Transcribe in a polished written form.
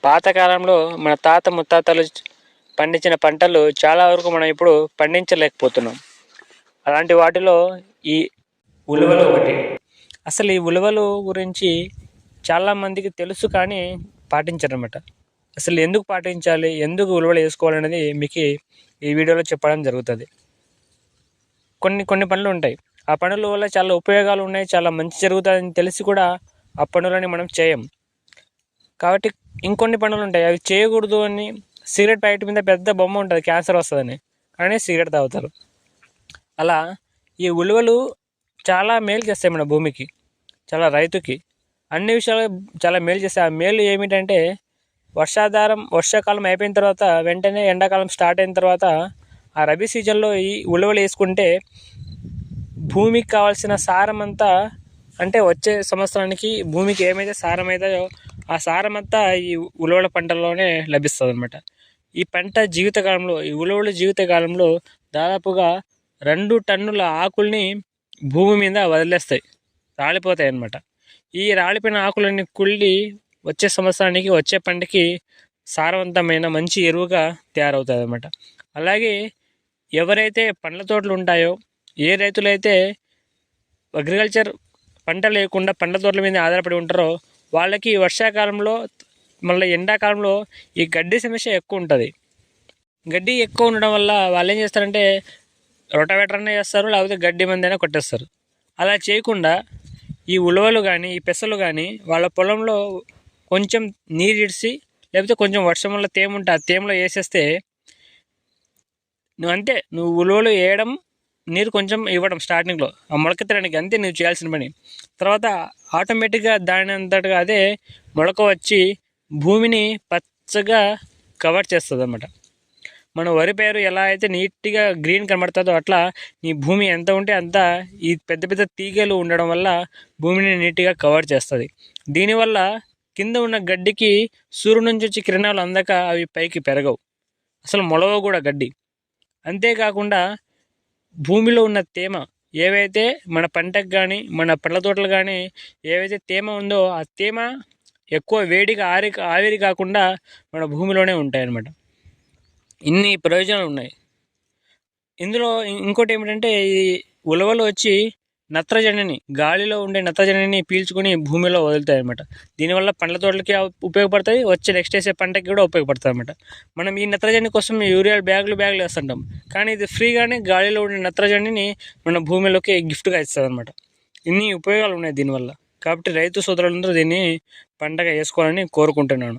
పాతకాలంలో మన తాత ముత్తాతలు పండించిన పంటలు చాలా వరకు మనం ఇప్పుడు పండించలేకపోతున్నాం. అలాంటి వాటిలో ఈ ఉలువలు ఒకటి. అసలు ఈ ఉలువలు గురించి చాలామందికి తెలుసు కానీ పాటించరన్నమాట. అసలు ఎందుకు పాటించాలి, ఎందుకు ఉలువలు వేసుకోవాలనేది మీకు ఈ వీడియోలో చెప్పడం జరుగుతుంది. కొన్ని కొన్ని పనులు ఉంటాయి, ఆ పనుల వల్ల చాలా ఉపయోగాలు ఉన్నాయి, చాలా మంచి జరుగుతుందని తెలిసి కూడా ఆ పనులని మనం చేయం. కాబట్టి ఇంకొన్ని పనులు ఉంటాయి, అవి చేయకూడదు అని సిగరెట్ ప్యాకెట్ మీద పెద్ద బొమ్మ ఉంటుంది, క్యాన్సర్ వస్తుందని, కానీ సిగరెట్ తాగుతారు. అలా ఈ ఉలువలు చాలా మేలు చేస్తాయి మన భూమికి, చాలా రైతుకి అన్ని విషయాలు చాలా మేలు చేస్తాయి. ఆ మేలు ఏమిటంటే వర్షాకాలం అయిపోయిన తర్వాత వెంటనే ఎండాకాలం స్టార్ట్ అయిన తర్వాత ఆ రబీ సీజన్లో ఈ ఉలువలు వేసుకుంటే భూమికి కావాల్సిన సారం అంతా, అంటే వచ్చే సంవత్సరానికి భూమికి ఏమైతే సారం అవుతుందో ఆ సారం అంతా ఈ ఉలువల పంటల్లోనే లభిస్తుంది అనమాట. ఈ పంట జీవితకాలంలో, ఈ ఉలువల జీవితకాలంలో దాదాపుగా 2 టన్నుల ఆకుల్ని భూమి మీద వదిలేస్తాయి, రాలిపోతాయి అన్నమాట. ఈ రాలిపోయిన ఆకులన్నీ కుళ్ళి వచ్చే సంవత్సరానికి వచ్చే పంటకి సారవంతమైన మంచి ఎరువుగా తయారవుతుంది అన్నమాట. అలాగే ఎవరైతే పండ్ల తోటలు ఉంటాయో, ఏ రైతులైతే అగ్రికల్చర్ పంట లేకుండా పండ్ల తోటల మీద ఆధారపడి ఉంటారో వాళ్ళకి వర్షాకాలంలో మళ్ళీ ఎండాకాలంలో ఈ గడ్డి సమస్య ఎక్కువ ఉంటుంది. గడ్డి ఎక్కువ ఉండడం వల్ల వాళ్ళు ఏం చేస్తారంటే రొటవేటర్ అనే చేస్తారు, లేకపోతే గడ్డి మంది అయినా కొట్టేస్తారు. అలా చేయకుండా ఈ ఉలువలు కానీ ఈ పెసలు కానీ వాళ్ళ పొలంలో కొంచెం నీరు ఇడిసి, లేకపోతే కొంచెం వర్షం వల్ల తేమ ఉంటే ఆ తేమలో వేసేస్తే నువ్వు ఉలువలు వేయడం, నీరు కొంచెం ఇవ్వడం స్టార్టింగ్లో ఆ మొలకెత్తడానికి, అంతే నువ్వు చేయాల్సిన పని. తర్వాత ఆటోమేటిక్గా దాని అంతటగా అదే మొలక వచ్చి భూమిని పచ్చగా కవర్ చేస్తుంది అన్నమాట. మన వరి పైరు ఎలా అయితే నీట్గా గ్రీన్ కనబడుతుందో అట్లా నీ భూమి ఎంత ఉంటే అంత ఈ పెద్ద పెద్ద తీగలు ఉండడం వల్ల భూమిని నీట్గా కవర్ చేస్తుంది. దీనివల్ల కింద ఉన్న గడ్డికి సూర్యుడి నుంచి వచ్చి కిరణాలు అందక అవి పైకి పెరగవు, అసలు మొలవ కూడా గడ్డి. అంతేకాకుండా భూమిలో ఉన్న తేమ ఏవైతే మన పంటకు కానీ మన పండ్ల తోటలు కానీ ఏవైతే తేమ ఉందో ఆ తేమ ఎక్కువ వేడిగా ఆవిరి కాకుండా మన భూమిలోనే ఉంటాయన్నమాట. ఇన్ని ప్రయోజనాలు ఉన్నాయి. ఇందులో ఇంకోటి ఏమిటంటే ఈ ఉలవలు వచ్చి నత్రజనిని, గాలిలో ఉండే నత్రజనిని పీల్చుకొని భూమిలో వదులుతాయి అనమాట. దీనివల్ల పండ్ల తోటలకి ఉపయోగపడతాయి, వచ్చే నెక్స్ట్ వేసే పంటకి కూడా ఉపయోగపడుతుంది అనమాట. మనం ఈ నత్రజని కోసం యూరియా బ్యాగులు వేస్తుంటాం, కానీ ఇది ఫ్రీగానే గాలిలో ఉండే నత్రజనిని మన భూమిలోకి గిఫ్ట్గా ఇస్తుంది అనమాట. ఇన్ని ఉపయోగాలు ఉన్నాయి దీనివల్ల. కాబట్టి రైతు సోదరులందరూ దీన్ని పంటగా వేసుకోవాలని కోరుకుంటున్నాను.